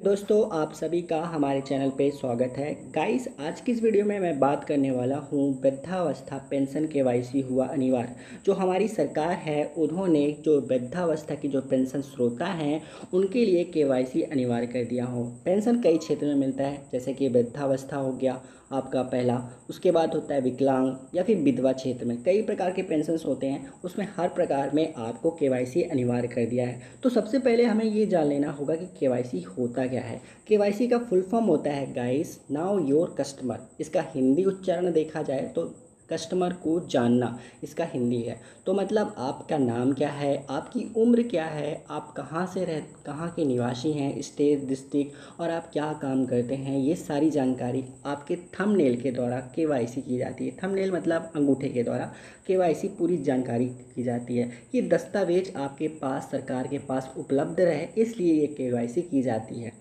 दोस्तों आप सभी का हमारे चैनल पे स्वागत है। गाइस, आज की इस वीडियो में मैं बात करने वाला हूँ वृद्धावस्था पेंशन केवाईसी हुआ अनिवार्य। जो हमारी सरकार है उन्होंने जो वृद्धावस्था की जो पेंशन श्रोता हैं उनके लिए केवाईसी अनिवार्य कर दिया हो। पेंशन कई क्षेत्र में मिलता है, जैसे कि वृद्धावस्था हो गया आपका पहला, उसके बाद होता है विकलांग या फिर विधवा क्षेत्र में कई प्रकार के पेंशन होते हैं। उसमें हर प्रकार में आपको केवाईसी अनिवार्य कर दिया है। तो सबसे पहले हमें ये जान लेना होगा कि केवाईसी होता क्या है। केवाईसी का फुल फॉर्म होता है गाइस, नाउ योर कस्टमर। इसका हिंदी उच्चारण देखा जाए तो कस्टमर को जानना इसका हिंदी है। तो मतलब आपका नाम क्या है, आपकी उम्र क्या है, आप कहाँ के निवासी हैं, स्टेट, डिस्ट्रिक्ट, और आप क्या काम करते हैं, ये सारी जानकारी आपके थंबनेल के द्वारा केवाईसी की जाती है। थंबनेल मतलब अंगूठे के द्वारा केवाईसी पूरी जानकारी की जाती है। ये दस्तावेज आपके पास, सरकार के पास उपलब्ध रहे, इसलिए ये केवाईसी की जाती है।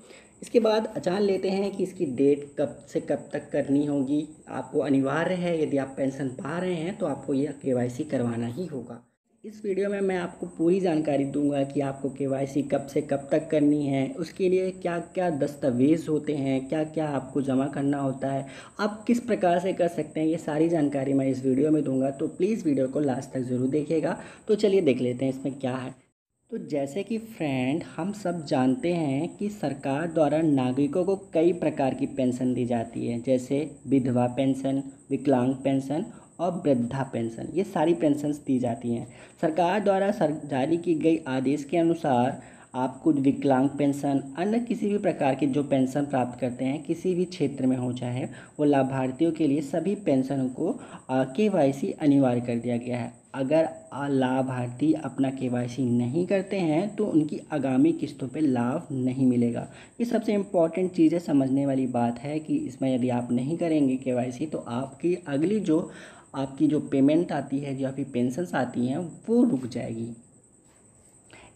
इसके बाद जान लेते हैं कि इसकी डेट कब से कब तक करनी होगी। आपको अनिवार्य है, यदि आप पेंशन पा रहे हैं तो आपको यह केवाईसी करवाना ही होगा। इस वीडियो में मैं आपको पूरी जानकारी दूंगा कि आपको केवाईसी कब से कब तक करनी है, उसके लिए क्या क्या दस्तावेज़ होते हैं, क्या क्या आपको जमा करना होता है, आप किस प्रकार से कर सकते हैं, ये सारी जानकारी मैं इस वीडियो में दूंगा। तो प्लीज़ वीडियो को लास्ट तक ज़रूर देखिएगा। तो चलिए देख लेते हैं इसमें क्या है। तो जैसे कि फ्रेंड, हम सब जानते हैं कि सरकार द्वारा नागरिकों को कई प्रकार की पेंशन दी जाती है, जैसे विधवा पेंशन, विकलांग पेंशन और वृद्धा पेंशन। ये सारी पेंशन्स दी जाती हैं सरकार द्वारा। जारी की गई आदेश के अनुसार आपको विकलांग पेंशन, अन्य किसी भी प्रकार की जो पेंशन प्राप्त करते हैं किसी भी क्षेत्र में हो, चाहे वो लाभार्थियों के लिए सभी पेंशनों को केवाईसी अनिवार्य कर दिया गया है। अगर लाभार्थी अपना केवाईसी नहीं करते हैं तो उनकी आगामी किस्तों पे लाभ नहीं मिलेगा। ये सबसे इम्पॉर्टेंट चीज़ है, समझने वाली बात है कि इसमें यदि आप नहीं करेंगे केवाईसी तो आपकी अगली जो आपकी जो पेमेंट आती है, जो आपकी पेंशन्स आती हैं, वो रुक जाएगी।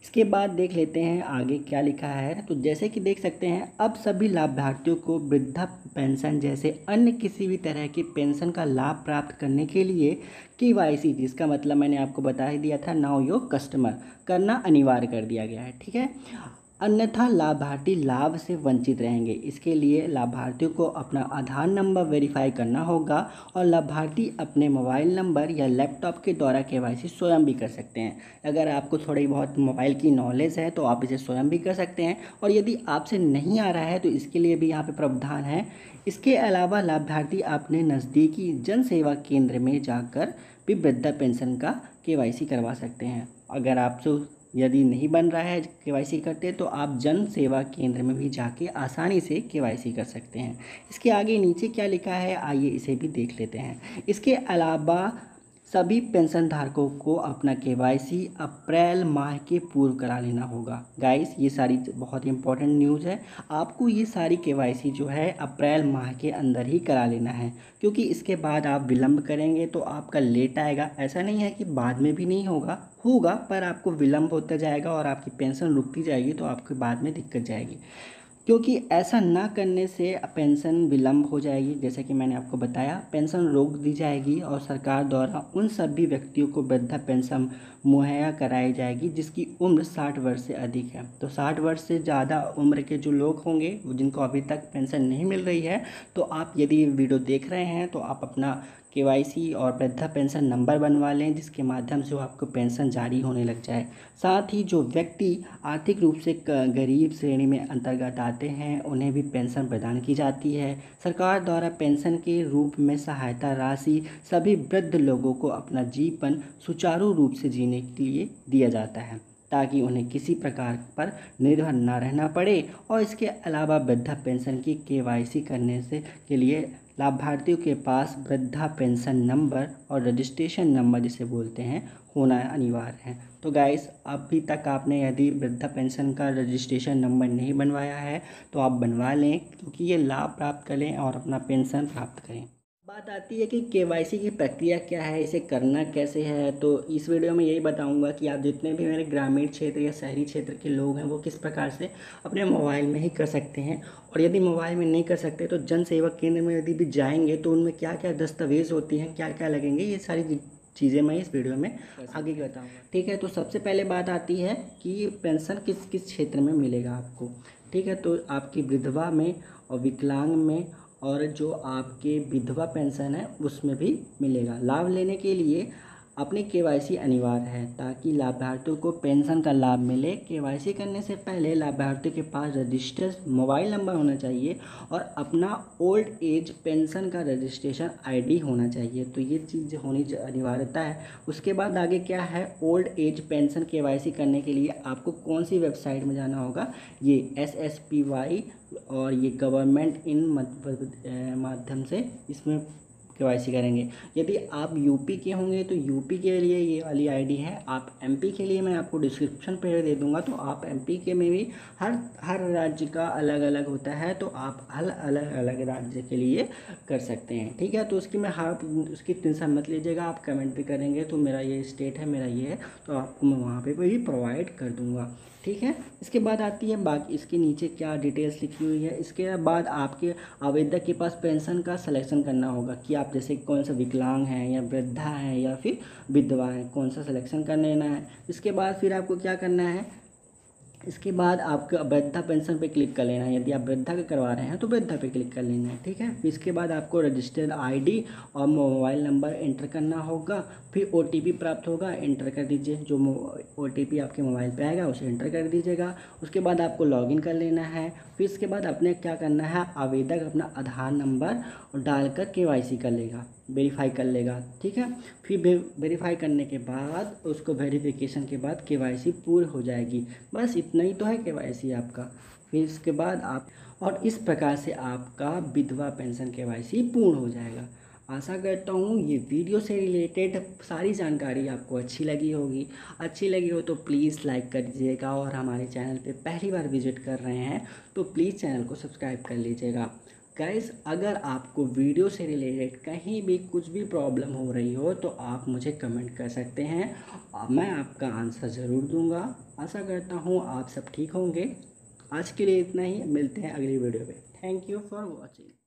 इसके बाद देख लेते हैं आगे क्या लिखा है। तो जैसे कि देख सकते हैं, अब सभी लाभार्थियों को वृद्धा पेंशन जैसे अन्य किसी भी तरह की पेंशन का लाभ प्राप्त करने के लिए केवाईसी, जिसका मतलब मैंने आपको बता ही दिया था, नाउ योर कस्टमर, करना अनिवार्य कर दिया गया है। ठीक है, अन्यथा लाभार्थी लाभ से वंचित रहेंगे। इसके लिए लाभार्थियों को अपना आधार नंबर वेरीफाई करना होगा और लाभार्थी अपने मोबाइल नंबर या लैपटॉप के द्वारा केवाईसी स्वयं भी कर सकते हैं। अगर आपको थोड़ी बहुत मोबाइल की नॉलेज है तो आप इसे स्वयं भी कर सकते हैं, और यदि आपसे नहीं आ रहा है तो इसके लिए भी यहाँ पे प्रावधान है। इसके अलावा लाभार्थी अपने नज़दीकी जन सेवा केंद्र में जाकर भी वृद्धा पेंशन का केवाईसी करवा सकते हैं। अगर आपसे यदि नहीं बन रहा है केवाईसी करते तो आप जन सेवा केंद्र में भी जाके आसानी से केवाईसी कर सकते हैं। इसके आगे नीचे क्या लिखा है, आइए इसे भी देख लेते हैं। इसके अलावा सभी पेंशन धारकों को अपना केवाईसी अप्रैल माह के पूर्व करा लेना होगा। गाइस, ये सारी बहुत इंपॉर्टेंट न्यूज़ है। आपको ये सारी केवाईसी जो है अप्रैल माह के अंदर ही करा लेना है, क्योंकि इसके बाद आप विलंब करेंगे तो आपका लेट आएगा। ऐसा नहीं है कि बाद में भी नहीं होगा पर आपको विलंब होता जाएगा और आपकी पेंशन रुकती जाएगी, तो आपके बाद में दिक्कत जाएगी। क्योंकि ऐसा ना करने से पेंशन विलंब हो जाएगी। जैसे कि मैंने आपको बताया, पेंशन रोक दी जाएगी और सरकार द्वारा उन सभी व्यक्तियों को वृद्धा पेंशन मुहैया कराई जाएगी जिसकी उम्र 60 वर्ष से अधिक है। तो 60 वर्ष से ज़्यादा उम्र के जो लोग होंगे जिनको अभी तक पेंशन नहीं मिल रही है, तो आप यदि वीडियो देख रहे हैं तो आप अपना केवाईसी और वृद्धा पेंशन नंबर बनवा लें, जिसके माध्यम से वो आपको पेंशन जारी होने लग जाए। साथ ही जो व्यक्ति आर्थिक रूप से गरीब श्रेणी में अंतर्गत आते हैं उन्हें भी पेंशन प्रदान की जाती है। सरकार द्वारा पेंशन के रूप में सहायता राशि सभी वृद्ध लोगों को अपना जीवन सुचारू रूप से जीने के लिए दिया जाता है, ताकि उन्हें किसी प्रकार पर निर्भर न रहना पड़े। और इसके अलावा वृद्धा पेंशन की केवाईसी करने से के लिए लाभार्थियों के पास वृद्धा पेंशन नंबर और रजिस्ट्रेशन नंबर, जिसे बोलते हैं, होना अनिवार्य है। तो गाइस, अभी तक आपने यदि वृद्धा पेंशन का रजिस्ट्रेशन नंबर नहीं बनवाया है तो आप बनवा लें, क्योंकि ये लाभ प्राप्त करें और अपना पेंशन प्राप्त करें। बात आती है कि केवाईसी की प्रक्रिया क्या है, इसे करना कैसे है। तो इस वीडियो में यही बताऊंगा कि आप जितने भी मेरे ग्रामीण क्षेत्र या शहरी क्षेत्र के लोग हैं वो किस प्रकार से अपने मोबाइल में ही कर सकते हैं, और यदि मोबाइल में नहीं कर सकते तो जन सेवा केंद्र में यदि भी जाएंगे तो उनमें क्या क्या दस्तावेज़ होती हैं, क्या क्या लगेंगे, ये सारी चीज़ें मैं इस वीडियो में आगे बताऊंगा। ठीक है, तो सबसे पहले बात आती है कि पेंशन किस किस क्षेत्र में मिलेगा आपको। ठीक है। तो आपकी विधवा में और विकलांग में और जो आपके विधवा पेंशन है उसमें भी मिलेगा। लाभ लेने के लिए अपनी केवाईसी अनिवार्य है ताकि लाभार्थियों को पेंशन का लाभ मिले। केवाईसी करने से पहले लाभार्थी के पास रजिस्टर्ड मोबाइल नंबर होना चाहिए और अपना ओल्ड एज पेंशन का रजिस्ट्रेशन आईडी होना चाहिए। तो ये चीज़ होनी अनिवार्यता है। उसके बाद आगे क्या है, ओल्ड एज पेंशन केवाईसी करने के लिए आपको कौन सी वेबसाइट में जाना होगा, ये SSPY और ये गवर्नमेंट इन माध्यम से इसमें केवाईसी करेंगे। यदि आप यूपी के होंगे तो यूपी के लिए ये वाली आईडी है। आप एमपी के लिए मैं आपको डिस्क्रिप्शन पे दे दूंगा, तो आप एमपी के में भी हर राज्य का अलग अलग होता है, तो आप अलग अलग राज्य के लिए कर सकते हैं। ठीक है, तो उसकी टेंशन मत लीजिएगा। आप कमेंट भी करेंगे तो मेरा ये स्टेट है, मेरा ये है, तो आपको मैं वहाँ पे भी प्रोवाइड कर दूँगा। ठीक है, इसके बाद आती है बाकी इसके नीचे क्या डिटेल्स लिखी हुई है। इसके बाद आपके आवेदक के पास पेंशन का सिलेक्शन करना होगा कि आप जैसे कौन सा विकलांग है या वृद्धा है या फिर विधवा है, कौन सा सिलेक्शन कर लेना है। इसके बाद फिर आपको क्या करना है, इसके बाद आपको वृद्धा पेंशन पे क्लिक कर लेना है। यदि आप वृद्धा का करवा रहे हैं तो वृद्धा पे क्लिक कर लेना है। ठीक है, फिर इसके बाद आपको रजिस्टर्ड आईडी और मोबाइल नंबर एंटर करना होगा। फिर OTP प्राप्त होगा, एंटर कर दीजिए। जो OTP आपके मोबाइल पे आएगा उसे एंटर कर दीजिएगा। उसके बाद आपको लॉगिन कर लेना है। फिर इसके बाद अपने क्या करना है, आवेदक अपना आधार नंबर डालकर KYC कर लेगा, वेरीफाई कर लेगा। ठीक है, फिर वेरीफाई करने के बाद उसको वेरिफिकेशन के बाद KYC पूरी हो जाएगी। बस इतना ही तो है KYC आपका। फिर इसके बाद आप और इस प्रकार से आपका विधवा पेंशन KYC पूर्ण हो जाएगा। आशा करता हूँ ये वीडियो से रिलेटेड सारी जानकारी आपको अच्छी लगी होगी। अच्छी लगी हो तो प्लीज़ लाइक कर दीजिएगा, और हमारे चैनल पे पहली बार विजिट कर रहे हैं तो प्लीज़ चैनल को सब्सक्राइब कर लीजिएगा। गाइस, अगर आपको वीडियो से रिलेटेड कहीं भी कुछ भी प्रॉब्लम हो रही हो तो आप मुझे कमेंट कर सकते हैं, मैं आपका आंसर ज़रूर दूंगा। आशा करता हूँ आप सब ठीक होंगे। आज के लिए इतना ही, मिलते हैं अगली वीडियो में। Thank you for watching.